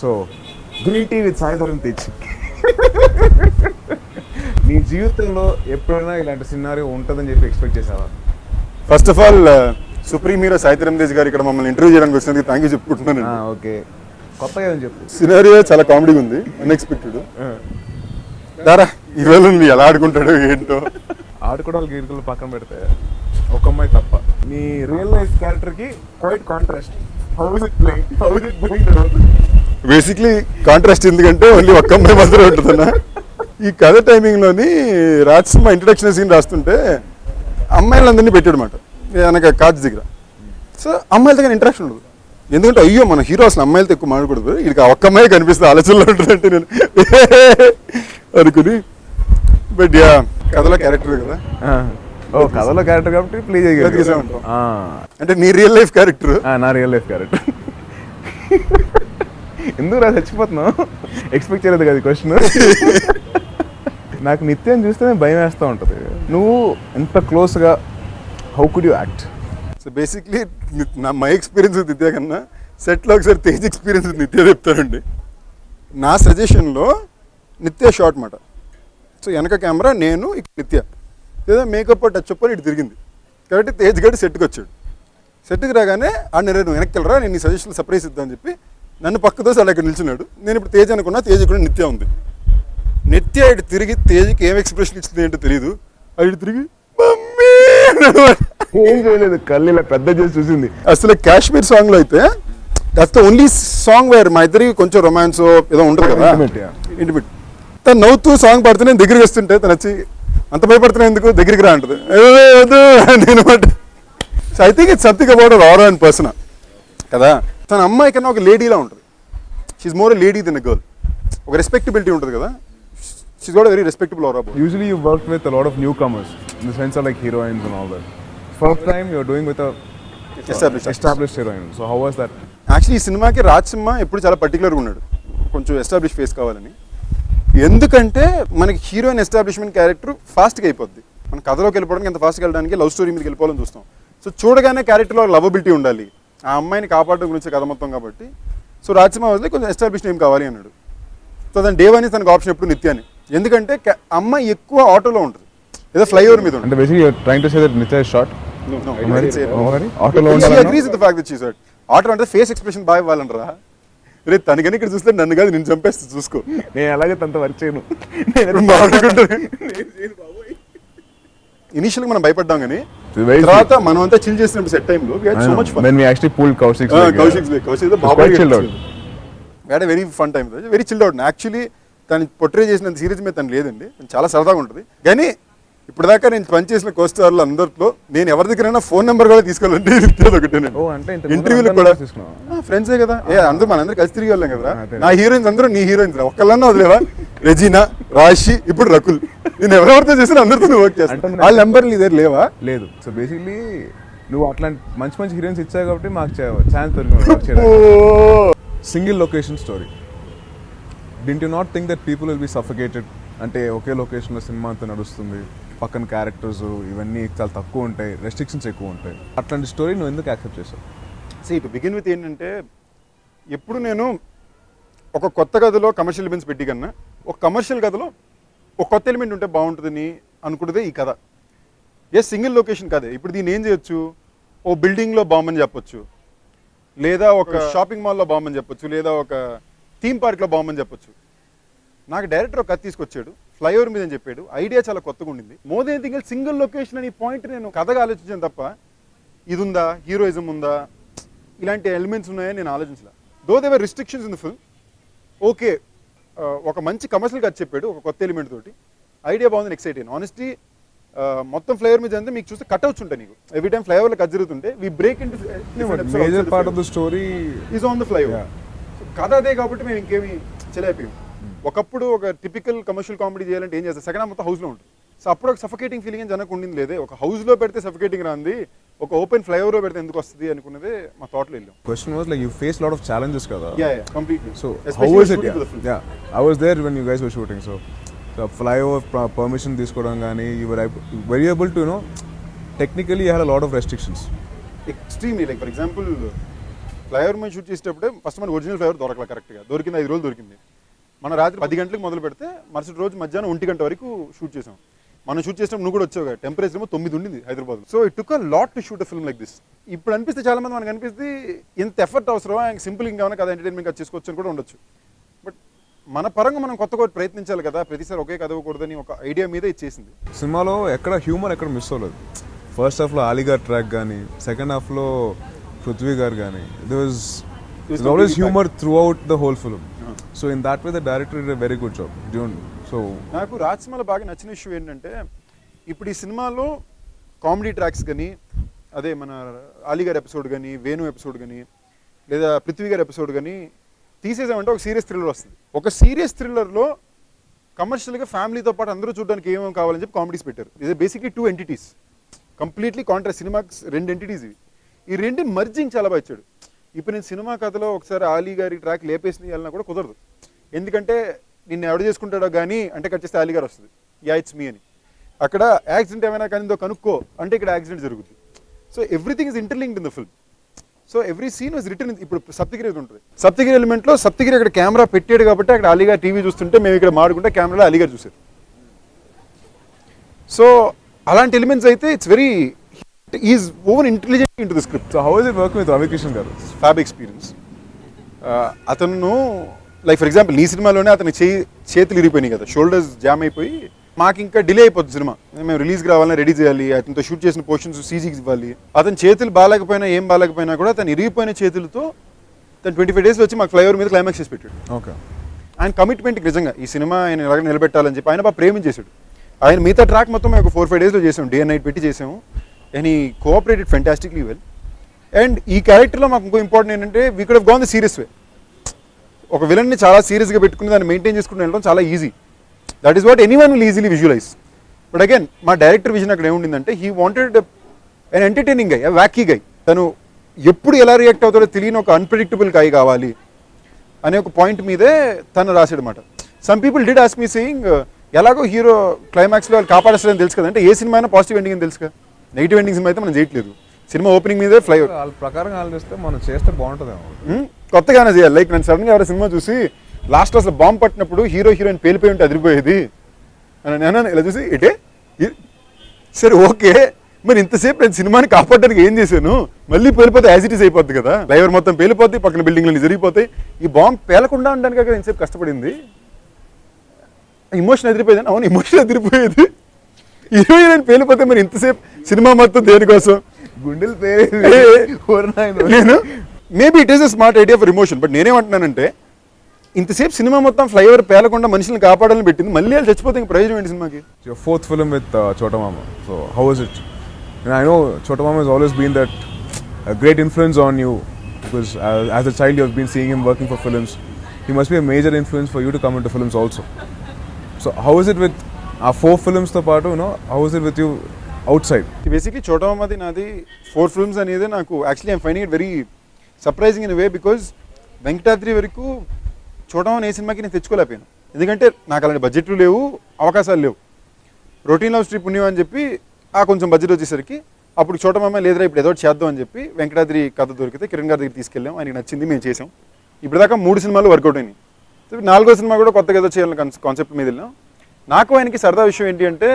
So green tea with Sai Dharam Tej. నీ జీవితంలో ఎప్పుడైనా ఇలాంటి సినారియో ఉంటుందని చెప్పి ఎక్స్పెక్ట్ చేసావా? First of all supreme hero Sai Dharam Tej గారు ఇక్కడ మమ్మల్ని ఇంటర్వ్యూ చేయడానికి వచ్చినందుకు థ్యాంక్ యూ చెప్పుకుంటున్నాను. ఓకే, కొత్తగా ఏమని చెప్పు. సినారియో చాలా కామెడీగా ఉంది, అన్ఎక్స్పెక్టెడ్. దారా ఈవేళ ఉంది ఎలా ఆడుకుంటాడు ఏంటో. ఆడుకోవడానికి గీరుకలు పక్కన పెడితే ఒక అమ్మాయి తప్ప నీ రియల్ లైఫ్ క్యారెక్టర్ కి క్వైట్ కాంట్రాస్ట్. బేసిక్లీ కాంట్రాస్ట్ ఎందుకంటే ఓన్లీ ఒక్క అమ్మాయి మాత్రమే ఉంటుందన్నా. ఈ కథ టైమింగ్లోని రాజసింహ ఇంట్రడక్షన్ సీన్ రాస్తుంటే అమ్మాయిలందరినీ పెట్టాడు అనమాట వెనక కాజ్ దగ్గర. సో అమ్మాయిల దగ్గర ఇంట్రాక్షన్ ఉండదు, ఎందుకంటే అయ్యో మన హీరో అసలు అమ్మాయిలతో ఎక్కువ మాట్లాడకూడదు, ఇది ఒక్క అమ్మాయి కనిపిస్తుంది ఆలోచనలో ఉంటుందంటే నేను అనుకుని. బట్ యా కథలో క్యారెక్టర్ కదా. కథలో క్యారెక్టర్ కాబట్టి ప్లే చేయగలిగాం. అంటే నీ రియల్ లైఫ్ క్యారెక్టర్. నా రియల్ లైఫ్ క్యారెక్టర్. ఎందుకు రా చచ్చిపోతున్నావు? ఎక్స్పెక్ట్ చేయలేదు కదా క్వశ్చన్. నాకు నిత్యం చూస్తే భయం వేస్తూ ఉంటుంది. నువ్వు ఎంత క్లోజ్గా how could you act? So basically my experience with నిత్య కన్నా సెట్లో ఒకసారి తేజ్ ఎక్స్పీరియన్స్ విత్ నిత్య చెప్తానండి. నా సజెషన్లో నిత్య షార్ట్ మాట. సో వెనక కెమెరా నేను ఇక్కడ నిత్య ఏదో మేకప్ టచ్ అప్ ఇటు తిరిగింది కాబట్టి తేజ్ గడి సెట్కి వచ్చాడు. సెట్కి రాగానే నువ్వు వెనక్కి వెళ్ళరా, నేను నీ సజెషన్లో సర్ప్రైజ్ ఇద్దామని చెప్పి నన్ను పక్కతో అలా ఇక్కడ నిల్చున్నాడు. నేను ఇప్పుడు తేజ్ అనుకున్నా, తేజ్ కూడా నిత్య ఉంది. నిత్య ఇటు తిరిగి తేజ్కి ఏం ఎక్స్ప్రెషన్ ఇచ్చింది ఏంటో తెలియదు, అటు తిరిగి మమ్మీ ఏం చేయలేదు, కళ్ళు ఇలా పెద్ద చేసి చూసింది. అసలు కాశ్మీర్ సాంగ్లో అయితే that's the only song wear మా ఇద్దరికి కొంచెం రొమాన్స్ ఏదో ఉంటుంది కదా, ఇంటిమేట్. తను నవ్వుతూ సాంగ్ పాడుతూ నేను దగ్గరికి వస్తుంటే తను వచ్చి అంత భయపడుతున్నా ఎందుకు దగ్గరికి రా అంటది. నేను so I think it's something about her and person కదా. తన అమ్మాయి కన్నా ఒక లేడీలా ఉంటుంది. She's more a lady than a girl. ఒక రెస్పెక్టబిలిటీ ఉంటుంది కదా. She's got a very respectable aura. Usually you work with a lot of newcomers in the sense of like heroines and all that. First time you are doing with established heroine. So how was that? Actually ఈ సినిమాకి రాజసింహ ఎప్పుడు చాలా పర్టికులర్గా ఉన్నాడు, కొంచెం establish face కావాలని. ఎందుకంటే మనకి హీరోయిన్ ఎస్టాబ్లిష్మెంట్ క్యారెక్టర్ ఫాస్ట్గా అయిపోద్ది. మన కథలోకి వెళ్ళిపోవడానికి ఎంత ఫాస్ట్గా వెళ్ళడానికి లవ్ స్టోరీ మీదకి వెళ్ళిపోవాలని చూస్తాం. సో చూడగానే క్యారెక్టర్లో లవబిలిటీ ఉండాలి, ఆ అమ్మాయిని కాపాడడం గురించి కథ మొత్తం కాబట్టి. సో రాజసింహ వదిలే కొంచెం ఎస్టాబ్లిష్ నేమ్ కావాలి అన్నాడు. సో దాని డే వన్ తనకు ఆప్షన్ ఎప్పుడు నిత్యాని, ఎందుకంటే అమ్మాయి ఎక్కువ ఆటోలో ఉంటుంది, ఏదో ఫ్లైఓవర్ మీద ఉంటుంది. ఆటో అంటే ఫేస్ ఎక్స్ప్రెషన్ బాగా ఇవ్వాలంటారా? రేపు తనకని ఇక్కడ చూస్తే నన్ను కాదు నేను చంపేస్తే చూసుకో. నేను ఎలాగే తనతో వర్క్ చేయను. ఇనిషియల్గా మనం భయపడ్డాం కానీ తర్వాత మనం అంతా చిల్ చేసినప్పుడు సెట్ టైంలో very fun time, very chilled out. Actually తను పొట్రే చేసినంత సీరియస్ మీద తను లేదండి, చాలా సరదాగా ఉంటుంది. కానీ ఇప్పుడు దాకా నేను పనిచేసిన కోస్టార్లు అందరిలో నేను ఎవరి దగ్గరైనా ఫోన్ నెంబర్ కూడా తీసుకోవాలంటే ఇంటర్వ్యూలో కూడా ఫ్రెండ్సే కదా. అందరూ మనందరూ కలిసి తిరిగి వెళ్ళాం కదా. నా హీరోయిన్స్ అందరూ నీ హీరోయిన్స్ ఒక్కళ్ళన్నా వదిలేవా? రెజీనా, రాశి, ఇప్పుడు రకుల్, నేను ఎవరెవరితో చేసిన అందరితో నువ్వు వర్క్ చేస్తాను. వాళ్ళ నెంబర్లు నీ దగ్గర లేవా? లేదు. సో బేసిక్లీ నువ్వు అట్లాంటి మంచి మంచి హీరోయిన్స్ ఇచ్చావు కాబట్టి మాకు ఛాన్స్ దొరికింది. Single location story. Didn't you not think that people will be suffocated? అంటే ఒకే లొకేషన్లో సినిమా అంతా నడుస్తుంది, పక్కన క్యారెక్టర్స్ ఇవన్నీ చాలా తక్కువ ఉంటాయి, రెస్ట్రిక్షన్స్ ఎక్కువ ఉంటాయి. అట్లాంటి స్టోరీ నువ్వు ఎందుకు యాక్సెప్ట్ చేసావు? టు బిగిన్ విత్ ఏంటంటే ఎప్పుడు నేను ఒక కొత్త కథలో కమర్షియల్ ఎలిమెంట్స్ పెట్టి కన్నా ఒక కమర్షియల్ కథలో ఒక కొత్త ఎలిమెంట్ ఉంటే బాగుంటుందని అనుకుంటే ఈ కథ సింగిల్ లొకేషన్ కదే. ఇప్పుడు దీన్ని ఏం చేయొచ్చు? ఓ బిల్డింగ్లో బాంబని చెప్పొచ్చు, లేదా ఒక షాపింగ్ మాల్లో బాంబని చెప్పొచ్చు, లేదా ఒక థీమ్ పార్క్లో బాంబని చెప్పొచ్చు. నాకు డైరెక్టర్ ఒక కథ తీసుకొచ్చాడు, ఫ్లైఓవర్ మీద అని చెప్పాడు. ఐడియా చాలా కొత్తగా ఉండింది. More than anything else single location అని పాయింట్ నేను కథగా ఆలోచించాను తప్ప ఇది ఉందా, హీరోయిజం ఉందా, ఇలాంటి ఎలిమెంట్స్ ఉన్నాయని నేను ఆలోచించలే. Though there were restrictions in the film. Okay, ఒక మంచి కమర్షియల్ కథ చెప్పాడు ఒక కొత్త ఎలిమెంట్ తోటి. ఐడియా బాగుందని ఎక్సైట్ అయ్యాను. ఆనెస్ట్లీ మొత్తం ఫ్లైఓవర్ మీద అంతా మీకు చూస్తే కట్అవుట్స్ ఉంటాయి. నీకు ఎవ్రీ టైం ఫ్లైఓవర్లో కట్ జరుగుతుంటే we break in major part of the story is on the flyover. కథ అదే కాబట్టి మేము ఇంకేమి చెలైపోయాం. ఒకప్పుడు ఒక టిపికల్ కమర్షియల్ కామెడీ చేయాలంటే ఏం చేస్తారు? సెకండ్ హాఫ్ మొత్తం హౌస్లో ఉంటుంది. సో అప్పుడు ఒక సఫకేటింగ్ ఫీలింగ్ అని జనకు ఉండింది. లేదే ఒక హౌస్లో పెడితే సఫకేటింగ్ రాంది, ఒక ఓపెన్ ఫ్లైఓవర్లో పెడితే ఎందుకు వస్తుంది అనుకున్నదే మా థాట్లో వెళ్ళాం. Question was like you face lot of challenges కదా. Completely. So how was it? I was there when you guys were shooting. So flyover permission తీసుకోవడం కానీ you were very able to technically you had a lot of restrictions. Extremely. Like for example flyover మీద shoot చేసేటప్పుడే first మనకు original flyover దొరకలే కరెక్ట్గా, దొరికింది 5 రోజులు దొరికింది. మన రాత్రి 10 గంటలకు మొదలు పెడితే మరుసటి రోజు మధ్యాహ్నం 1 గంట వరకు షూట్ చేసాం. మనం షూట్ చేసినప్పుడు నువ్వు కూడా వచ్చావు, టెంపరేచర్ ఏమో 9 ఉండింది Hyderabad. So it took a lot to shoot a film like this. ఇప్పుడు అనిపిస్తే చాలా మంది మనకు అనిపిస్తే ఇంత ఎఫర్ట్ అవసరమా, సింపుల్ ఇంకేమైనా కదా ఎంటర్టైన్మెంట్ అది చేసుకోవచ్చు అని కూడా ఉండొచ్చు. బట్ మన పరంగా మనం కొత్తగా ప్రయత్నించాలి కదా, ప్రతిసారి ఒకే కదవకూడదని ఒక ఐడియా మీద ఇచ్చేసింది. సినిమాలో ఎక్కడ హ్యూమర్ ఎక్కడ మిస్ అవ్వలేదు. ఫస్ట్ హాఫ్లో అలీగార్ ట్రాక్ కానీ, సెకండ్ హాఫ్లో పృథ్వీ గారు కానీ, there was always humor throughout the whole film. So in that way the director did a very good job. So నాకు రాజ్ సినిమాలో బాగా నచ్చిన ఇష్యూ ఏంటంటే ఇప్పుడు ఈ సినిమాలో కామెడీ ట్రాక్స్ కానీ, అదే మన అలీగార్ ఎపిసోడ్ కానీ, వేణు ఎపిసోడ్ కానీ, లేదా పృథ్వీ గారి ఎపిసోడ్ కానీ తీసేసామంటే ఒక సీరియస్ థ్రిల్లర్ వస్తుంది. ఒక సీరియస్ థ్రిల్లర్లో కమర్షియల్గా ఫ్యామిలీతో పాటు అందరూ చూడడానికి ఏమేమి కావాలని చెప్పి కామెడీస్ పెట్టారు. ఇది బేసిక్లీ 2 entities, కంప్లీట్లీ కాంట్రాస్ట్. సినిమాకి 2 entities ఇవి. ఈ 2 మర్జింగ్ చాలా బాగా ఇచ్చాడు. ఇప్పుడు నేను సినిమా కథలో ఒకసారి ఆలీ గారి ట్రాక్ లేపేసి వెళ్ళినా కూడా కుదరదు, ఎందుకంటే నిన్ను ఎవడు చేసుకుంటాడో కానీ అంటే కట్ చేస్తే ఆలీ గారు వస్తుంది, యా ఇట్స్ మీ అని. అక్కడ యాక్సిడెంట్ ఏమైనా కానీ కనుక్కో అంటే ఇక్కడ యాక్సిడెంట్ జరుగుతుంది. So everything is interlinked in the film. So every scene was written. ఇప్పుడు సప్తగిరి ఉంటుంది, సప్తగిరి ఎలిమెంట్లో సప్తగిరి అక్కడ కెమెరా పెట్టాడు కాబట్టి అక్కడ అలీ గారు టీవీ చూస్తుంటే మేము ఇక్కడ మాడుకుంటే కెమెరాలో అలీ గారు చూసారు. సో అలాంటి ఎలిమెంట్స్ అయితే it's very is over intelligent in to the script. so how is it working with Ravi Kishan garu? Fab experience. అతను లైక్ ఫర్ ఎగ్జాంపుల్ నీ సినిమాలోనే అతని చేతులు ఇరిగిపోయినాయి కదా, షోల్డర్స్ జామ్ అయిపోయి మాకు ఇంకా డిలే అయిపోతుంది సినిమా. మేము రిలీజ్కి రావాలని రెడీ చేయాలి, అతనితో షూట్ చేసిన పోర్షన్స్ సీజీకి ఇవ్వాలి. అతని చేతులు బాగాలేకపోయినా ఏం బాగాలేకపోయినా కూడా తను ఇరిగిపోయిన చేతులతో తను 25 days వచ్చి మాకు ఫ్లైఓవర్ మీద క్లైమాక్స్ చేసి పెట్టాడు. ఓకే, ఆయన కమిట్మెంట్కి నిజంగా ఈ సినిమా ఆయన ఎలాగ నిలబెట్టాలని చెప్పి ఆయన బాగా ప్రేమించేశాడు. ఆయన మిగతా ట్రాక్ మొత్తం మేము ఒక 4-5 daysలో చేసాము, డే అండ్ నైట్ పెట్టి చేసాము. అండ్ ఈ కోఆపరేటెడ్ ఫెంటాస్టిక్లీ వెల్. అండ్ ఈ క్యారెక్టర్లో మాకు ఇంకో ఇంపార్టెంట్ ఏంటంటే we could have gone the serious వే. ఒక విలన్ని చాలా సీరియస్గా పెట్టుకుని దాన్ని మెయింటైన్ చేసుకుని వెళ్ళడం చాలా easy. That is what anyone will easily visualise. But again మా డైరెక్టర్ విజన్ అక్కడ ఏముండిందంటే he wanted an entertaining guy, wacky guy. తను ఎప్పుడు ఎలా రియాక్ట్ అవుతాడో తెలియని ఒక అన్ప్రెడిక్టబుల్ గై కావాలి అనే ఒక పాయింట్ మీదే తను రాసాడు అనమాట. Some people did ask me saying ఎలాగో హీరో క్లైమాక్స్లో వాళ్ళు కాపాడేస్తారని తెలుసు కదా, అంటే ఏ సినిమా అయినా పాజిటివ్ ఎండింగ్ అని తెలుసు కదా, నెగిటివ్ ఎండింగ్ సినిమా అయితే మనం చేయట్లేదు. సినిమా ఓపెనింగ్ మీదే ఫ్లైఓవర్ వాళ్ళ ప్రకారం ఆలోచిస్తే మనం చేస్తే బాగుంటుందేమో, కొత్తగానే చేయాలి. లైక్ నేను సడన్గా ఎవరైనా సినిమా చూసి లాస్ట్లో అసలు బాంబు పట్టినప్పుడు హీరోయిన్ పేలిపోయి ఉంటే అదిరిపోయేది అని నేను ఇలా చూసి ఇటే సరే ఓకే, మరి ఇంతసేపు నేను సినిమాని కాపాడడానికి ఏం చేశాను, మళ్ళీ పేలిపోతే యాజ్ ఇట్ ఈస్ అయిపోద్ది కదా, ఫ్లైఓవర్ మొత్తం పేలిపోద్ది, పక్కన బిల్డింగ్లన్నీ జరిగిపోతాయి, ఈ బాంబు పేలకుండా ఉండడానికి కదా ఇంతసేపు కష్టపడింది. ఇమోషన్ ఎదిరిపోయేది, అవును ఇమోషన్ ఎదిరిపోయేది. హీరోయిన్ పేలిపోతే మరి ఇంతసేపు సినిమా మొత్తం దేనికోసం గుండెలు నేను maybe it is a smart idea for emotion. But నేనేమంటున్నానంటే ఇంతసేపు సినిమా మొత్తం ఫ్లైఓవర్ పేలకుండా మనుషులను కాపాడాలని పెట్టింది, మళ్ళీ వాళ్ళు చచ్చిపోతే ఇంక ప్రయోజనం ఏంటి సినిమాకి? Your fourth film with Chota Mama. So how was it? And I know Chota Mama has always been that a great influence on you because as a child you have been seeing him working for films. He must be a major influence for you to come into films also. So how is it with our 4 films తో పాటు, how is it with you outside? Basically చోటా మామది నాది 4 films అనేది నాకు actually I'm finding it very surprising in way because Venkatadri వరకు చోటా మామ ఏ సినిమాకి నేను తెచ్చుకోలేకపోయాను, ఎందుకంటే నాకు అలాంటి బడ్జెట్లు లేవు, అవకాశాలు లేవు. రొటీన్ లవ్ స్ట్రీప్ పుణ్యం అని చెప్పి కొంచెం బడ్జెట్ వచ్చేసరికి అప్పుడు చోటా మామ లేదురా ఇప్పుడు ఏదో చేద్దాం అని చెప్పి వెంకటాద్రి కథ దొరికితే కిరణ్ గారి దగ్గర తీసుకెళ్ళాం, ఆయనకి నచ్చింది, మేము చేసాం. ఇప్పటిదాకా 3 సినిమాలు వర్కౌట్ అయినాయి. 4వ సినిమా కూడా కొత్తగా ఏదో చేయాలని కాన్సెప్ట్ మీద వెళ్ళాం. నాకు ఆయనకి సరదా విషయం ఏంటి అంటే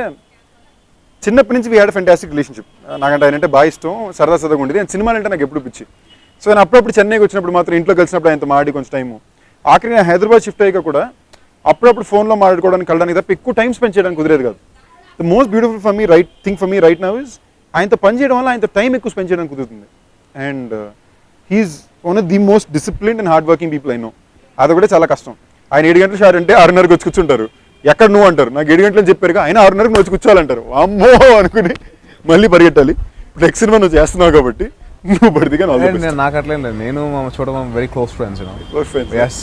చిన్నప్పటి నుంచి వీ హ్యాడ్ ఫెంటాస్టిక్ రిలేషన్షిప్. నాకంటే ఆయన అంటే బాగా ఇష్టం, సరదాగా ఉండేది. నేను సినిమాలు అంటే నాకు ఎప్పుడు పిచ్చి. సో నేను అప్పుడప్పుడు చెన్నైకి వచ్చినప్పుడు మాత్రం ఇంట్లో కలిసినప్పుడు ఆయనతో మాడి కొంచెం టైము. ఆఖరి నేను హైదరాబాద్ షిఫ్ట్ అయ్యాక కూడా అప్పుడప్పుడు ఫోన్లో మాట్లాడుకోవడానికి వెళ్ళడానికి తప్ప ఎక్కువ టైం స్పెండ్ చేయడానికి కుదిరేది కాదు. The most beautiful for me thing for me right now is ఆయనతో పని చేయడం వల్ల ఆయనతో టైం ఎక్కువ స్పెండ్ చేయడానికి కుదురుతుంది. And he's one of the most disciplined and hard working people I know. అది కూడా చాలా కష్టం. ఆయన 7 గంటలు షార్ అంటే 6:30కి వచ్చి కూర్చుంటారు. ఎక్కడ నువ్వు అంటారు, నాకు 7 గంటలు చెప్పారు ఆయన 6:30కి వచ్చి కూర్చోవాలంటారు. అమ్మో అనుకుని మళ్ళీ పరిగెట్టాలి. ఇప్పుడు నెక్స్ట్ సినిమా నువ్వు చేస్తున్నావు కాబట్టి నువ్వు పడితే నాకు అట్లేం లేదు. నేను చూడడం very close friends. Yes,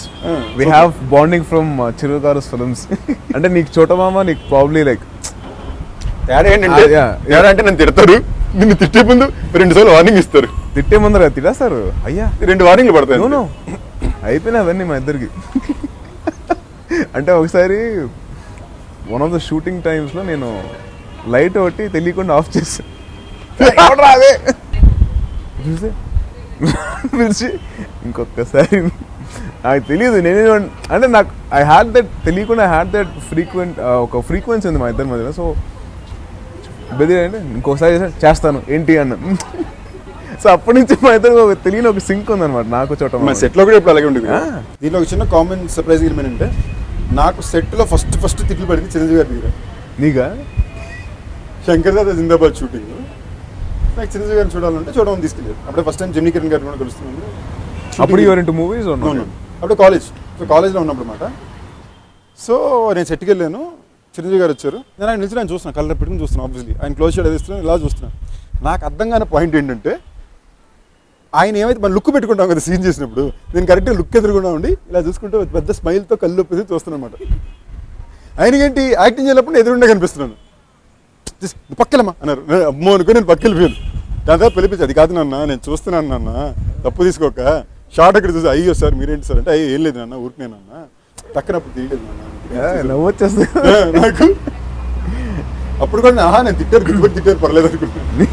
we have bonding from Chiru Garu's films. అంటే నీకు చోటా మామ నీకు ప్రాబ్లీ లైక్ తేడా ఏంటంటే అంటే నన్ను తిడతారు, నిన్ను తిట్టే ముందు 2 సార్లు వార్నింగ్ ఇస్తారు. తిట్టే ముందర తిడేస్తారు, అయ్యా 2 వార్నింగ్లు పడతాయి. నో అయిపోయినా అవన్నీ మా ఇద్దరికి. అంటే ఒకసారి వన్ ఆఫ్ ద షూటింగ్ టైమ్స్లో నేను లైట్ ఒకటి తెలియకుండా ఆఫ్ చేశాను. చూస్తే పిలిచి ఇంకొకసారి నాకు తెలియదు నేనే అంటే నాకు ఐ హ్యాడ్ దట్ తెలియకుండా ఐ హ్యాడ్ దట్ ఒక ఫ్రీక్వెన్సీ ఉంది మా ఇద్దరి మధ్యలో. సో బెదిరి అంటే ఇంకొకసారి చేస్తాను ఏంటి అన్న. సో అప్పటి నుంచి మా ఇద్దరు తెలియని ఒక సింక్ ఉందన్నమాట నాకు చోట. మా సెట్లో కూడా ఇప్పుడు అలాగే ఉంటుంది. దీనిలో ఒక చిన్న కామన్ సర్ప్రైజ్ ఏమంటే నాకు సెట్లో ఫస్ట్ తిట్లు పడింది చిరంజీవి గారి దగ్గర. నీగా శంకర్ దాదా జిందాబాద్ షూటింగ్ నాకు చిరంజీవి గారిని చూడాలంటే చూడమని తీసుకెళ్ళారు. అప్పుడే ఫస్ట్ టైం జెమినీ కిరణ్ గారు కూడా కలుస్తున్నాను. అప్పుడు యువర్ ఇంటూ మూవీస్? అప్పుడు కాలేజ్లో ఉన్నప్పుడు అన్నమాట. సో నేను సెట్కి వెళ్ళాను, చిరంజీవి గారు వచ్చారు. నేను ఆయన నిలిచి చూస్తున్నాను, కలర్ పెట్టుకుని చూస్తున్నాను. ఆబ్వియస్లీ ఆయన క్లోజ్ షేడ్ వేస్తున్నాను, ఇలా చూస్తున్నాను. నాకు అర్థం కాని పాయింట్ ఏంటంటే ఆయన ఏమైతే మనం లుక్ పెట్టుకుంటాం కదా సీన్ చేసినప్పుడు, నేను కరెక్ట్గా లుక్ ఎదురుకుండా ఉండి ఇలా చూసుకుంటూ పెద్ద స్మైల్తో కళ్ళు ఒప్పేసి చూస్తున్నాను అనమాట. ఆయనకేంటి యాక్టింగ్ చేసినప్పుడు నేను ఎదురుండే కనిపిస్తున్నాను. పక్కలమ్మా అన్నారు. అమ్మో అనుకో నేను పక్కలిపోయాను. దాదాపు పిలిపించి అది కాదు నాన్న నేను చూస్తున్నాను నాన్న తప్పు తీసుకోక షార్ట్ అక్కడ చూసి అయ్యో సార్ మీరేంటి సార్ అంటే అయ్యో ఏం లేదు నాన్న ఊరికే నాన్న పక్కనప్పుడు తెలియలేదు నాన్న వచ్చేస్తా నాకు. అప్పుడు కూడా నేను తిట్టారు పర్లేదు అనుకుంటున్నాను.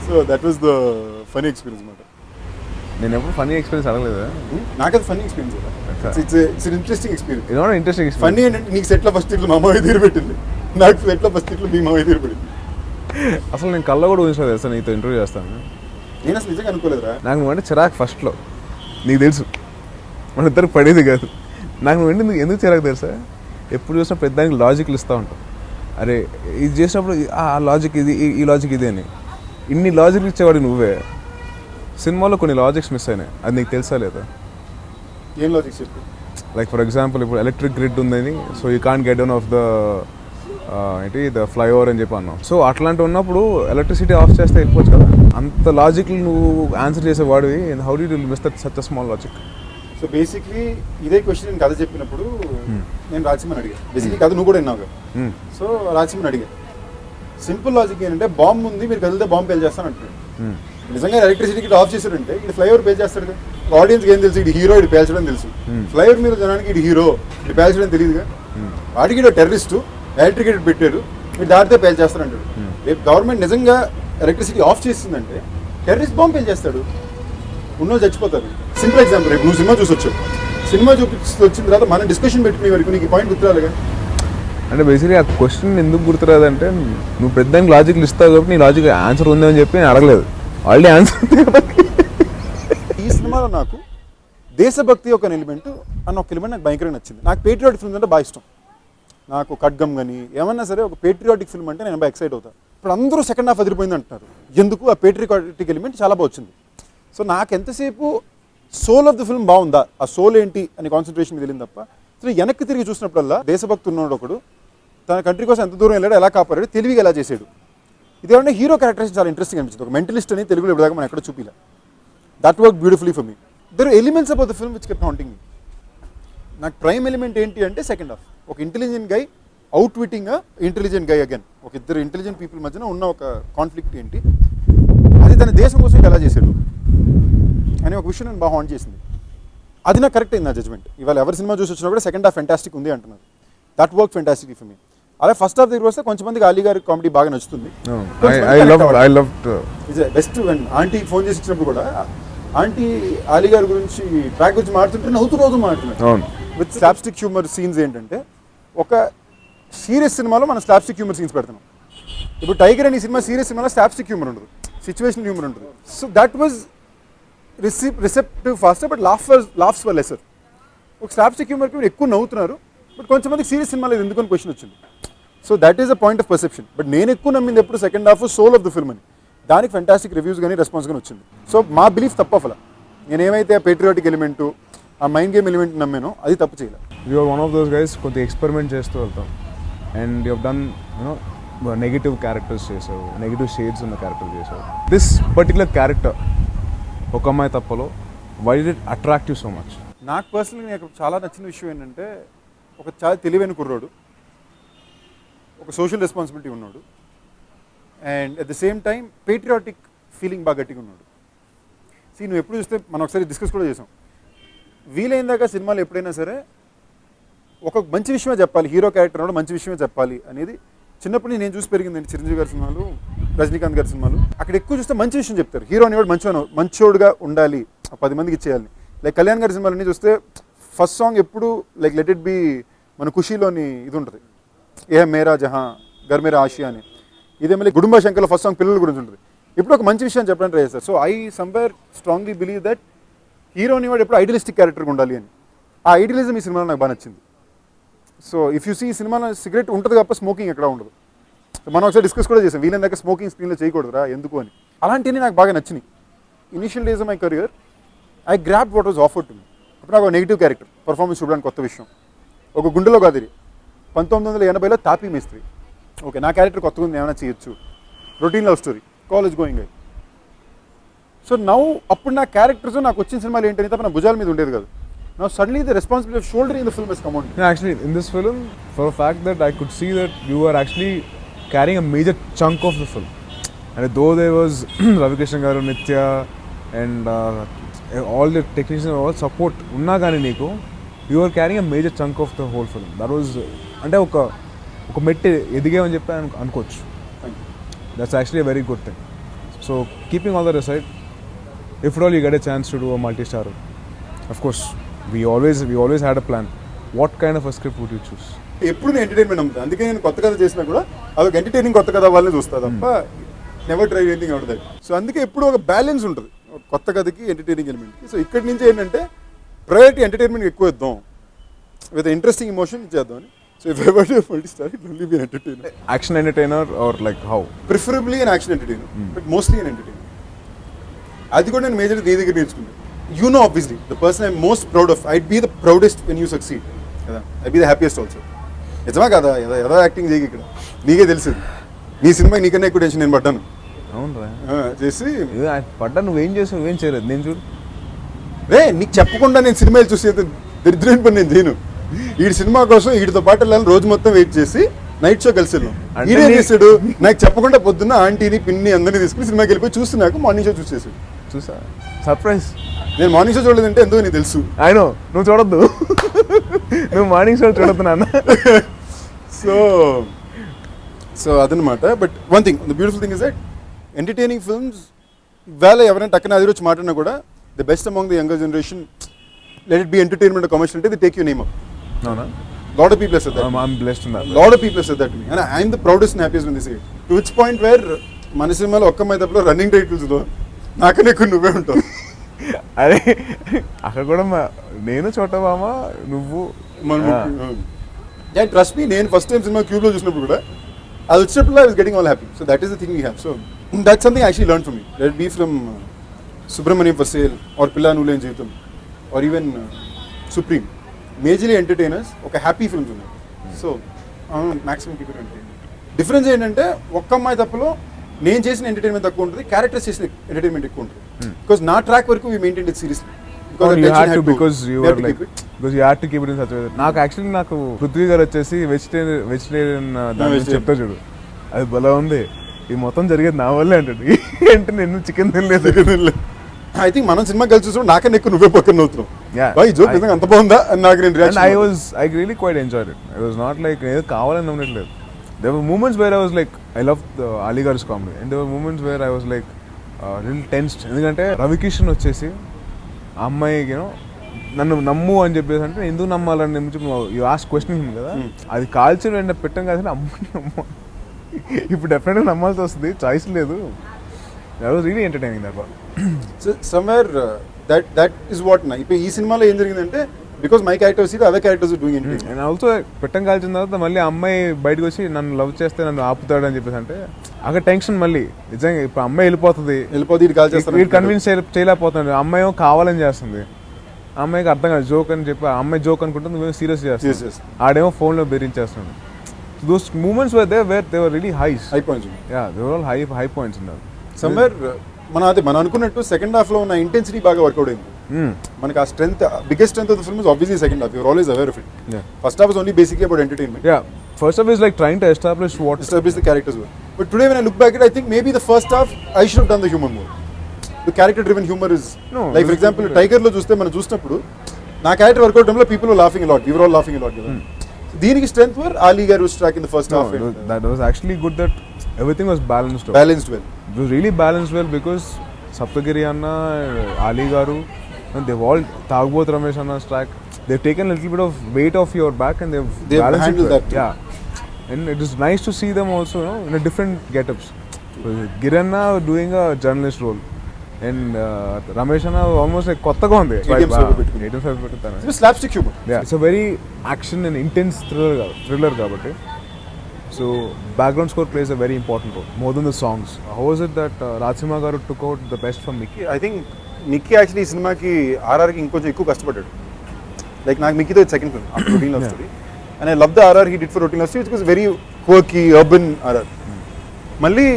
So that was the funny experience అనమాట. నేను ఎప్పుడు ఫనీ ఎక్స్పీరియన్స్ అడగలేదు. నాకు అది funny experience it's interesting experience. Interesting funny ఏంటంటే నీకు సెట్లో ఫస్ట్ ఇట్లు మా అమ్మాయి తీరు పెట్టింది, నాకు సెట్లో ఫస్ట్ ఇట్లు మీ మామయ్య తీరు పెట్టింది. అసలు నేను కళ్ళ కూడా ఊహించలేదు తెలుసా నీతో ఇంటర్వ్యూ చేస్తాను. నేను అసలు నిజంగా అనుకోలేదురా. నాకు నువ్వంటే చిరాకు ఫస్ట్లో, నీకు తెలుసు మన ఇద్దరికి పడేది కాదు. నాకు నువ్వు ఎందుకు చిరాకు తెలుసా, ఎప్పుడు చూసినా పెద్దానికి లాజిక్లు ఇస్తూ ఉంటావు. అరే ఇది చేసినప్పుడు ఆ లాజిక్ ఇది, ఈ లాజిక్ ఇది అని ఇన్ని లాజిక్లు ఇచ్చేవాడు నువ్వే. సినిమాలో కొన్ని లాజిక్స్ మిస్ అయినాయి, అది నీకు తెలుసా లేదా? ఏం లాజిక్స్ చెప్పు. లైక్ ఫర్ ఎగ్జాంపుల్ ఇప్పుడు ఎలక్ట్రిక్ గ్రిడ్ ఉందని, so you can't get down of the flyover అని చెప్పి అన్నావు. సో అట్లాంటి ఉన్నప్పుడు ఎలక్ట్రిసిటీ ఆఫ్ చేస్తే వెళ్ళిపోవచ్చు కదా. అంత లాజిక్లు నువ్వు ఆన్సర్ చేసేవాడివి, how did you miss that such a small logic? So basically ఇదే క్వశ్చన్ నేను కథ చెప్పినప్పుడు నేను రాజసింహని అడిగాను. బేసిక్లీ కథ నువ్వు కూడా విన్నావు. సో రాజసింహని అడిగాను, సింపుల్ లాజిక్ ఏంటంటే బాంబు ఉంది మీరు కదిలితే బాంబు పేల్ చేస్తాను అంటాడు. నిజంగా ఎలక్ట్రిసిటీకి ఆఫ్ చేశాడంటే ఇది ఫ్లైఓవర్ పేల్ చేస్తాడు కదా. ఆడియన్స్కి ఏం తెలుసు, ఇది హీరో ఇది పేల్చడం తెలుసు. ఫ్లైఓవర్ మీద జనానికి ఇది హీరో ఇది పేల్చడం తెలియదుగా. వాడికి ఇదో టెర్రరిస్టు ఎలక్ట్రికేటెడ్ పెట్టారు మీరు దాటితే పేల్ చేస్తారంటాడు. రేపు గవర్నమెంట్ నిజంగా ఎలక్ట్రిసిటీ ఆఫ్ చేసిందంటే టెర్రరిస్ట్ బాంబు పేల్ చేస్తాడు, ఉన్నో చచ్చిపోతారు. సింపుల్ ఎగ్జాంపుల్, రేపు నువ్వు సినిమా చూసి వచ్చావు, సినిమా వచ్చిన తర్వాత మనం డిస్కషన్ పెట్టుకునే వరకు నీకు పాయింట్ గుర్తురాలిగా. అంటే బేసిక్లీ ఆ క్వశ్చన్ ఎందుకు గుర్తురాదంటే నువ్వు పెద్ద లాజిక్లు ఇస్తావు కాబట్టి నీ లాజిక్ ఆన్సర్ ఉందని చెప్పి నేను అడగలేదు, ఆల్రెడీ ఆన్సర్. ఈ సినిమాలో నాకు దేశభక్తి ఒక ఎలిమెంట్ అన్న ఒక ఎలిమెంట్ నాకు భయంకరంగా నచ్చింది. నాకు పేట్రియాటిక్ ఫిల్మ్ అంటే బాగా ఇష్టం. నాకు ఖడ్గం కానీ ఏమన్నా సరే ఒక పేట్రియాటిక్ ఫిల్మ్ అంటే నేను బాగా ఎక్సైట్ అవుతాను. ఇప్పుడు అందరూ సెకండ్ హాఫ్ అదిరిపోయింది అంటున్నారు, ఎందుకు ఆ పేట్రియాటిక్ ఎలిమెంట్ చాలా బాగా వచ్చింది. సో నాకు ఎంతసేపు సోల్ ఆఫ్ ద ఫిల్మ్ బాగుందా, ఆ సోల్ ఏంటి అని కాన్సన్ట్రేషన్ వెళ్ళింది తప్ప సో వెనక్కి తిరిగి చూసినప్పుడల్లా దేశభక్తి ఉన్నాడు ఒకడు, తన కంట్రీ కోసం ఎంత దూరం వెళ్ళాడు, ఎలా కాపాడాడు, తెలివిగా ఎలా చేశాడు. ఇదేమంటే హీరో క్యారెక్టరైజేషన్ చాలా ఇంట్రెస్టింగ్ అనిపించింది. ఒక మెంటలిస్ట్ అని తెలుగులో ఇప్పటిదాకా మనం ఎక్కడ చూపిలే. That work beautifully for me. There elements about the film which kept haunting me. నాకు ప్రైమ్ ఎలిమెంట్ ఏంటి అంటే సెకండ్ హాఫ్ ఒక intelligent guy outwitting intelligent guy again, ఒక ఇద్దరు ఇంటెలిజెంట్ పీపుల్ మధ్యన ఉన్న ఒక కాన్ఫ్లిక్ట్ ఏంటి, అది తన దేశం కోసం ఎలా చేశాడు అని ఒక విషయం నేను బాగా హాంట్ చేసింది. అది నాకు కరెక్ట్ అయింది నా జడ్జ్మెంట్. ఇవాళ ఎవరి సినిమా చూసి వచ్చినా కూడా సెకండ్ హాఫ్ ఫెంటాస్టిక్ ఉంది అంటున్నారు. That work fantastic for me. అలా ఫస్ట్ హాఫ్ దగ్గర వస్తే కొంచెంమందికి అలీ గారి కామెడీ బాగా నచ్చుతుంది. బెస్ట్ ఆంటీ ఫోన్ చేసి ఇచ్చినప్పుడు కూడా ఆంటీ అలీ గారి గురించి ట్రాక్ గురించి మాట్లాడుతుంటే నవ్వుతూ రోజు మాట్లాడుతున్నారు. విత్ స్లాప్స్టిక్ హ్యూమర్ సీన్స్ ఏంటంటే ఒక సీరియస్ సినిమాలో మనం స్లాప్స్టిక్ హ్యూమర్ సీన్స్ పెడుతున్నాం. ఇప్పుడు టైగర్ అనే సినిమా సీరియస్ సినిమాలో స్లాప్స్టిక్ హ్యూమర్ ఉండదు, సిచ్యువేషన్ హ్యూమర్ ఉంటుంది. So that was receptive faster but laughs were lesser. ఒక స్లాప్స్టిక్ హ్యూమర్కి మీరు ఎక్కువ నవ్వుతున్నారు బట్ కొంచెంమందికి సీరియస్ సినిమాలో ఎందుకని క్వశ్చన్ వచ్చింది. So that is a point of perception. But నేను ఎక్కువ నమ్మింది ఎప్పుడు second half soul of the film అని, దానికి ఫెంటాస్టిక్ రివ్యూస్ కానీ రెస్పాన్స్ కానీ వచ్చింది. సో మా బిలీఫ్ తప్ప అలా నేనేమైతే ఆ పేట్రియాటిక్ ఎలిమెంట్ ఆ మైండ్ గేమ్ ఎలిమెంట్ నమ్మానో అది తప్పు చేయలేదు. You are one of those guys కొద్దిగా ఎక్స్పెరిమెంట్ చేస్తూ వెళ్తాం and you have done you know negative characters చేసావు, నెగిటివ్ షేడ్స్ ఉన్న క్యారెక్టర్ చేసావు. దిస్ పర్టికులర్ క్యారెక్టర్ ఒక అమ్మాయి తప్పలో why did it attract you so much? నాకు పర్సనల్గా నాకు చాలా నచ్చిన విషయం ఏంటంటే ఒక చాలా తెలివైన కుర్రోడు, ఒక సోషల్ రెస్పాన్సిబిలిటీ ఉన్నాడు and at the same time patriotic feeling బాగా గట్టిగా ఉన్నాడు. నువ్వు ఎప్పుడు చూస్తే మనం ఒకసారి డిస్కస్ కూడా చేసాం, వీలైందాక సినిమాలు ఎప్పుడైనా సరే ఒక మంచి విషయమే చెప్పాలి, హీరో క్యారెక్టర్ ఉన్నాడు మంచి విషయమే చెప్పాలి అనేది చిన్నప్పటి నుంచి నేను చూసి పెరిగిందండి చిరంజీవి గారి సినిమాలు, రజనీకాంత్ గారి సినిమాలు. అక్కడ ఎక్కువ చూస్తే మంచి విషయం చెప్తారు. హీరో అనేవాడు మంచోడుగా ఉండాలి, 10 మందికి ఇచ్చేయాలి. లైక్ కళ్యాణ్ గారి సినిమాలన్నీ చూస్తే ఫస్ట్ సాంగ్ ఎప్పుడు లైక్ లెట్ ఇట్ బి మన ఖుషీలోని ఇది ఉంటుంది, ఏ మేరా జహా గర్ మేరా ఆషియా అని. ఇదే మళ్ళీ గుడుంబ శంకర్లో ఫస్ట్ సాంగ్ పిల్లల గురించి ఉంటుంది. ఇప్పుడు ఒక మంచి విషయం చెప్పడానికి ట్రై చేస్తారు. So I somewhere strongly believe that hero అనేవాడు ఎప్పుడు ఐడియలిస్టిక్ క్యారెక్టర్గా ఉండాలి అని. ఆ ఐడియలిజం ఈ సినిమాలో నాకు బాగా నచ్చింది. సో ఇఫ్ యూ సీ ఈ సినిమాలో సిగరెట్ ఉంటుంది తప్ప స్మోకింగ్ ఎక్కడ ఉండదు. మనం ఒకసారి డిస్కస్ కూడా చేసాం, వీళ్ళని దాకా స్మోకింగ్ స్క్రీన్లో చేయకూడదురా ఎందుకు అని. అలాంటివి నాకు బాగా నచ్చినాయి. Initial days of my career I grab what was offered to me. అప్పుడు నాకు నెగిటివ్ క్యారెక్టర్ పర్ఫార్మెన్స్ చూడడానికి కొత్త విషయం. ఒక గుండెలో కాదిరి 1980లో తాపీ మేస్త్రి. ఓకే, నా క్యారెక్టర్ కొత్తగా ఉంది, ఏమైనా చేయొచ్చు. Routine love story, college going అయ్యి. సో నౌ అప్పుడు నా క్యారెక్టర్స్ నాకు వచ్చిన సినిమాలు ఏంటని తప్ప నా భుజాల మీద ఉండేది కాదు. Now suddenly the responsibility of shouldering the film has come on. Yeah, actually, in this film, for a fact that I could see that you were actually carrying a major chunk of the film. And though there was Ravi Krishnan garu, Nithya, and all the technicians, all support, unna gaani neeku, you were carrying a major chunk of the whole film. That was, ante oka metti edigavani cheppi anukochu. That's actually a very good thing. So keeping all that aside, if at all you get a chance to do a multi-star, of course. We always had a plan. What kind of a script would you choose? ఎప్పుడు నేను entertainment అమ్ముతాను. అందుకే నేను కొత్త కథ చేసినా కూడా అదొక entertaining కొత్త కథ వాళ్ళని చూస్తా తప్ప never try anything out that. So అందుకే ఎప్పుడు ఒక బ్యాలెన్స్ ఉంటుంది కొత్త కథకి ఎంటర్టైనింగ్ ఎలిమెంట్కి. సో ఇక్కడి నుంచి ఏంటంటే ప్రయారిటీ ఎంటర్టైన్మెంట్ ఎక్కువ ఇద్దాం, విత్ ఇంట్రెస్టింగ్ ఎమోషన్ చేద్దాం అని. So if ever do multi-star it will be entertainer. Action entertainer or like how? Preferably an action entertainer, but mostly an entertainer. అది కూడా నేను మేజర్ నీ దగ్గర నేర్చుకున్నాను. You know, obviously, the person I'm most proud of, I'd be the proudest when you succeed. I'd be the happiest also. నిజమా కదా, ఏదో acting చేయకి ఇక్కడ నీకే తెలిసింది. నీ సినిమా నీకన్నా ఎక్కువ టెన్షన్ నేను పడ్డాను. అవునరా చేసి పడ్డా, నువ్వేం చేసావు, నువ్వేం చేయలేదు. నేను చూడు రే, నీకు చెప్పకుండా నేను సినిమాలు చూసి దరిద్రమైన పని నేను చేయను. ఈ సినిమా కోసం వీటితో పాటు వెళ్ళాలని రోజు మొత్తం వెయిట్ చేసి నైట్ షో కలిసి వెళ్ళాం. ఈయనేం చేశాడు, నాకు చెప్పకుండా పొద్దున్న ఆంటీని పిన్ని అందరినీ తీసుకుని సినిమాకి వెళ్ళిపోయి చూసి నాకు మార్నింగ్ షో చూసేసాడు. చూసా, సర్ప్రైజ్. నేను మార్నింగ్ షో చూడలేదంటే ఎందుకు నీకు తెలుసు. అయినో నువ్వు చూడొద్దు, నువ్వు మార్నింగ్ షో చూడొద్దు నాన్న. సో అదనమాట. But one thing, the beautiful thing is that entertaining films వేళ ఎవరైనా టక్కన అది వచ్చి మాట్లాడినా కూడా the best among the younger generation, let it be entertainment commercial అంటే they take you name up. అవునా? Lot of people said that. I'm blessed in that. Lot of people said that to me, and I'm the proudest and happiest when they say it. To which point where మన సినిమాలో ఒక్క అమ్మాయి తప్పలో running టైటిల్స్లో నాకనే ఎక్కువ నువ్వే ఉంటావు. అరే అక్కడ కూడా నేను చోటమామ నువ్వు ట్రస్ట్ మీ. నేను ఫస్ట్ టైం సినిమా క్యూబ్లో చూసినప్పుడు కూడా అది వచ్చినప్పుడు I was getting all happy. So that is the thing we have. So that's something actually learn from me. Let be from Subramanyam for sale or Pilla Nuvvuleni Jeevitham or even Supreme. Majorly entertainers, ఒక happy films ఉన్నాయి. So maximum keep it entertainment. Difference ఏంటంటే ఒక్క అమ్మాయి తప్పలో నేను చేసిన entertainment తక్కువ ఉంటుంది, characters చేసిన ఎంటర్టైన్మెంట్ ఎక్కువ ఉంటుంది. బికాస్ నా ట్రాక్ వరకు we maintain it seriously. because you had to keep it in such a way. నాకు యాక్చువల్లీ నాకు పృథ్వీ గారు వచ్చేసి వెజిటేరియన్ దాని గురించి చెప్తా చూడు, అది బలా ఉంది, ఇది మొత్తం జరిగేది నా వల్లే అంటాడు. అంటే నేను చికెన్ తినలేదు. ఐ థింక్ మనం సినిమా కలిసి చూసుకుంటే నాకన్నా ఎక్కువ నువ్వే పక్కన అవుతున్నావు. ఈ జోక్ నిజంగా అంత బాగుందా అని నాకు నేను reaction. I really quite enjoyed it. It was not like ఏదో కావాలని నమ్మట్లేదు. There were moments where I was like, I loved the Ali Garu's comedy, and there were moments where I was like little tensed. ఎందుకంటే రవి కిషన్ వచ్చేసి ఆ అమ్మాయికి నన్ను నమ్ము అని చెప్పేసి అంటే ఎందుకు నమ్మాలని యూ ఆస్క్ క్వశ్చన్ కదా, అది కాల్చి వెంట పెట్టాం కదా అమ్మాయి నమ్మ. ఇప్పుడు డెఫినెట్గా నమ్మాల్సి వస్తుంది, చాయిస్ లేదు. That was really entertaining that one. So somewhere that is what na. ఇప్పుడు ఈ సినిమాలో ఏం జరిగిందంటే బికాస్ మై క్యారెక్టర్స్ ఇది other characters doing it. And also పెట్టం కాల్చిన తర్వాత మళ్ళీ అమ్మాయి బయటకు వచ్చి నన్ను లవ్ చేస్తే నన్ను ఆపుతాడు అని చెప్పేసి అంటే అక్కడ టెన్షన్ మళ్ళీ నిజంగా. ఇప్పుడు అమ్మాయి వెళ్ళిపోతుంది, వీడు కన్విన్స్ చేయలేకపోతున్నాడు, అమ్మాయి కావాలని చేస్తుంది, అమ్మాయికి అర్థం కాదు జోక్ అని చెప్పి అమ్మాయి జోక్ అనుకుంటుంది, నువ్వేమో సీరియస్ చేస్తావు, ఆడేమో ఫోన్లో బెదిరించేస్తున్నాడు. Those moments were there where they were really high points. Yeah, they were all high points in that. Somewhere మనం అనుకున్నట్టు సెకండ్ హాఫ్ లో ఉన్న ఇంటెన్సిటీ బాగా వర్కౌట్ అయింది. మనకి ఆ strength, biggest strength of the film is obviously second half. You're always aware of it. First half is only basically about entertainment. Yeah, first half is like trying to establish the characters were. But today when I look back at it, I think maybe the first half I should have done the humor more. The character driven humor is like for example Tiger లో చూస్తే మనం చూసినప్పుడు నా character work out టైంలో people were laughing a lot. We were all laughing a lot. దీనికి strength వర్ ఆలీ గారు track in the first half. That was actually good that everything was balanced well. It was really balanced well because Saptagiri Anna, Ali Garu, and they've all Tagboth Ramesh Anna's track. They've taken a little bit of weight off your back and they've balanced handled it well. that too. Yeah, and it is nice to see them also, you know, in a different get-ups. Giranna doing a journalist role, and Ramesh Anna almost like kottaga undi. It's a slapstick humor. Yeah, it's a very action and intense thriller kabatti. So background score plays a very important role, more than the songs. How was it that Rajsimha garu took out the best from Mickey? I think Mickey actually ఈ సినిమాకి ఆర్ఆర్కి ఇంకొంచెం ఎక్కువ కష్టపడ్డాడు. Like నాకు మిక్కీతో second film after routine love story, and I love the RR he did for routine love story. It was very quirky urban RR. మళ్ళీ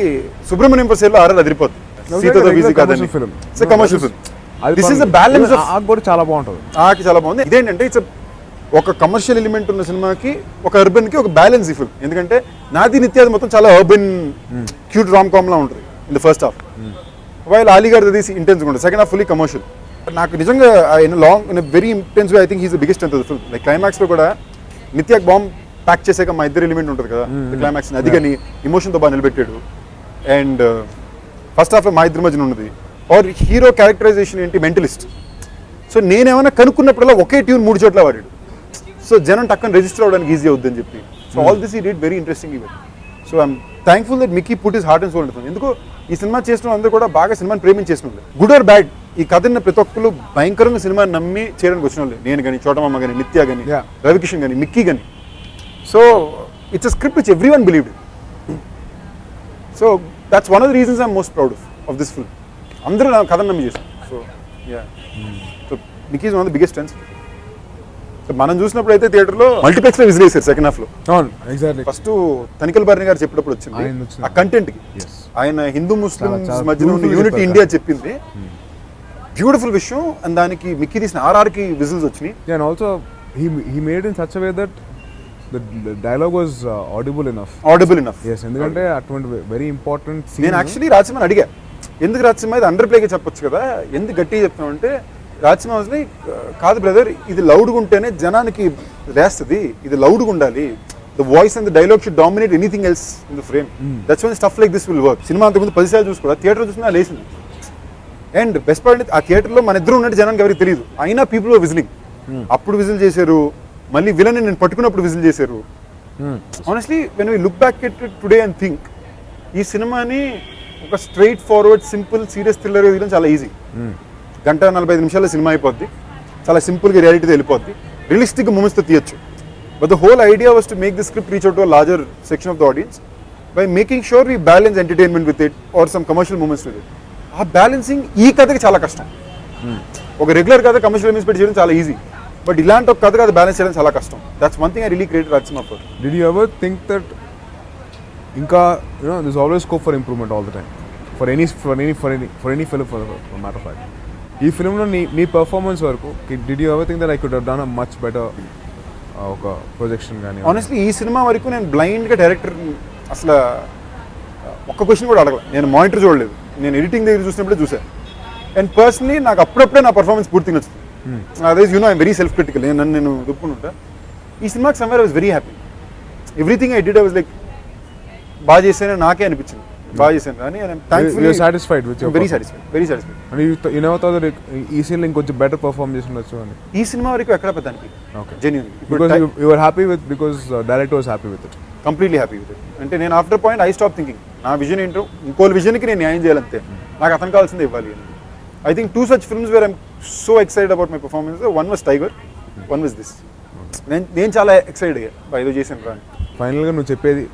సుబ్రహ్మణ్యం ప్రసాద్ లో RR అదిరిపోతుంది. సీతతో బిజీ కాదని it's commercial film. This is the balance of ఆకు కూడా చాలా బాగుంటుంది. ఆకి చాలా బాగుంది. ఇదేంటంటే ఇట్స్ ఒక కమర్షియల్ ఎలిమెంట్ ఉన్న సినిమాకి ఒక అర్బన్ కి ఒక బ్యాలెన్స్ ఈ ఫిల్మ్. ఎందుకంటే నాది నిత్యాది మొత్తం చాలా అర్బన్ క్యూట్ రామ్ కామ్ లా ఉంటుంది in the first half, while Ali గారు తీసి ఇంటెన్స్ ఉంటుంది. Second half fully commercial. నాకు నిజంగా in very intense way I think he's the biggest strength of the film. Like climax లో కూడా నిత్యాకి బాంబ్ ప్యాక్ చేసాక మా ఇద్దరు ఎలిమెంట్ ఉంటుంది కదా క్లైమాక్స్, అది కానీ ఎమోషన్ తో బాగా నిలబెట్టాడు. అండ్ ఫస్ట్ హాఫ్ లో మా ఇద్దరి మధ్యన ఉన్నది. ఆర్ హీరో క్యారెక్టరైజేషన్ ఏంటి, మెంటలిస్ట్. సో నేనేమైనా కనుక్కున్నప్పుడల్లా ఒకే ట్యూన్ 3 చోట్ల వాడాడు. సో జనం టక్కన రిజిస్టర్ అవ్వడానికి ఈజీ అవుతుందని చెప్పి. So all this he did very interesting event. So I'm thankful that Mickey put his heart and soul ఉంటుంది. ఎందుకు ఈ సినిమా చేసిన అందరూ కూడా బాగా సినిమాని ప్రేమించేసిన వాళ్ళు. గుడ్ ఆర్ బ్యాడ్ ఈ కథని ప్రతి ఒక్కరు భయంకరంగా సినిమాని నమ్మి చేయడానికి వచ్చిన వాళ్ళు. నేను కానీ, చోటమమ్మ కానీ, నిత్య కానీ, రవికిషన్ కానీ, మిక్కీ కానీ. So it's a script which every one believed. So that's one of the reasons I'm most proud of this film. అందరూ నా కథను నమ్మి చేశారు. So yeah, so Mickey is one of the biggest strengths. మనం చూసినప్పుడు అయితే theatre లో multiplex లో విజిల్ చేశారు సెకండ్ హాఫ్ లో. ఫస్ట్ తనికల్ భరణి గారు చెప్పినప్పుడు వచ్చింది ఆ కంటెంట్ కి. ఆయన హిందూ ముస్లిమ్స్ మధ్యలో ఉన్న యూనిటీ ఇండియా చెప్పింది, బ్యూటిఫుల్ విషయం. అండ్ దానికి మిక్కీ తీసిన ఆర్ఆర్ కి విజిల్స్ వచ్చినాయి. And also he made in such a way that the dialogue was audible enough. Yes, ఎందుకంటే అటువంటి వెరీ ఇంపార్టెంట్ సీన్. నేను యాక్చువల్లీ రాజసింహని అడిగా, ఎందుకు రాజసింహ ఇది అండర్ ప్లేగా చెప్పొచ్చు కదా, ఎందుకు గట్టిగా చెప్తాను అంటే, రాజసింహ కాదు బ్రదర్, ఇది లౌడ్గా ఉంటేనే జనానికి వేస్తుంది, ఇది లౌడ్గా ఉండాలి. The voice and the dialogue should dominate anything else in the frame. That's one stuff like this will work. Cinema అంతకుముందు 10 సార్లు చూసుకోవాలి, థియేటర్ చూసినా లేసింది. అండ్ బెస్ట్ పార్ట్, ఆ థియేటర్లో మన ఇద్దరు ఉన్నట్టు జనానికి ఎవరికి తెలియదు, అయినా పీపుల్ వర్ విజిలింగ్. అప్పుడు విజిల్ చేశారు, మళ్ళీ విలన్ నేను పట్టుకున్నప్పుడు విజిల్ చేశారు. Honestly when we look back at today and think, ఈ సినిమాని ఒక straight forward simple serious thriller తీయడం చాలా ఈజీ. 1:45 నిమిషాల్లో సినిమా అయిపోద్ది, చాలా సింపుల్గా రియాలిటీతో వెళ్ళిపోద్ది, రియలిస్టిక్ మూమెంట్స్తో తీయచ్చు. But the whole idea was to make the script reach out to a larger section of the audience by making sure we balance entertainment with it or some commercial moments with it. ఆ balancing ఈ కథకి చాలా కష్టం. ఒక regular కథ commercial moments పెట్టి చేయడం చాలా ఈజీ, బట్ ఇలాంటి ఒక కథ కథ బ్యాలెన్స్ చేయడం చాలా కష్టం. That's one thing I really created Rajasimha for. Did you ever think that ఇంకా there's always scope for improvement all the time for any film for matter of fact. ఈ ఫిల్మ్లో నీ పర్ఫార్మెన్స్ వరకు did you ever think that I could have done a much better ఒక projection కానీ? Honestly ఈ cinema వరకు నేను బ్లైండ్గా director అసలు ఒక్క క్వశ్చన్ కూడా అడగలేదు. నేను మానిటర్ చూడలేదు, నేను ఎడిటింగ్ దగ్గర చూసినప్పుడే చూసాను. అండ్ పర్సనలీ నాకు అప్పుడప్పుడే నా పర్ఫార్మెన్స్ పూర్తిగా నచ్చుతుంది. Otherwise I'm very self critical, నేను దుప్పుకుంటా. ఈ సినిమాకి somewhere I was very happy. Everything I did I was like బాగా చేశాను నాకే అనిపించింది, బాగా చేశాను కానీ satisfied with very satisfied. You never thought that ఈ సీన్ ఇంకొంచెం బెటర్ పర్ఫార్మ్ చేసి ఉండొచ్చు అని? ఈ సినిమా వరకు ఎక్కడ పెద్ద okay genuinely because you were happy with, because director was happy with it, completely happy with it. అంటే నేను after point I stop thinking నా విజన్ ఏంటో ఇంకో విజన్కి నేను న్యాయం చేయాలంతే, నాకు అతను కావాల్సిందే ఇవ్వాలి అని. I think 2 such films where I'm so excited about my performance. One was Tiger, one was this. నేను చాలా ఎక్సైటెడ్ అయ్యా ఏదో చేశాను రా. ఫైనల్గా నువ్వు చెప్పేది,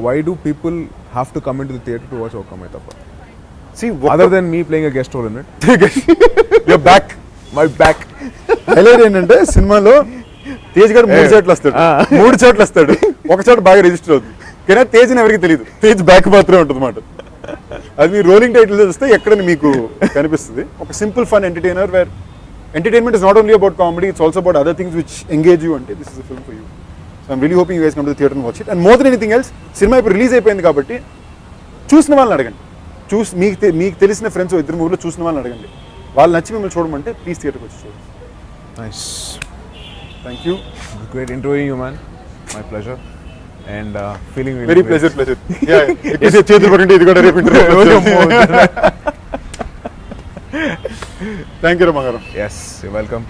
why do people have to come into the theatre to watch Okka Ammayi Thappa? See, other than me playing a guest role in it. You're back. My back. Highlight ఏంటంటే సినిమాలో తేజ్ గారు 3 చోట్ల వస్తాడు, 3 చోట్ల వస్తాడు, ఒక చోట బాగా రిజిస్టర్ అవుతుంది. కానీ తేజ్ అని ఎవరికి తెలియదు, తేజ్ బ్యాక్ మాత్రమే ఉంటుంది అన్నమాట. అది మీ రోలింగ్ టైటిల్ చూస్తే ఎక్కడ మీకు కనిపిస్తుంది. ఒక simple fun entertainer where entertainment is not only about comedy, it's also about other things which engage you. అంటే this is a film for you. So I'm really hoping you guys come to the theatre and watch it. And more than anything else, సినిమా ఇప్పుడు release అయిపోయింది కాబట్టి చూసిన వాళ్ళని అడగండి, మీకు తెలిసిన ఫ్రెండ్స్ 2 మూవీలో చూసిన వాళ్ళని అడగండి, వాళ్ళు నచ్చి మిమ్మల్ని చూడమంటే ప్లీజ్ థియేటర్కి వచ్చి చూడండి. Nice. Thank you. Great interviewing you, man. My pleasure. And feeling really very great. Pleasure చేతులు పడుంటే ఇది కూడా రేపు థ్యాంక్ యూ రమగారు. Yes, you're welcome.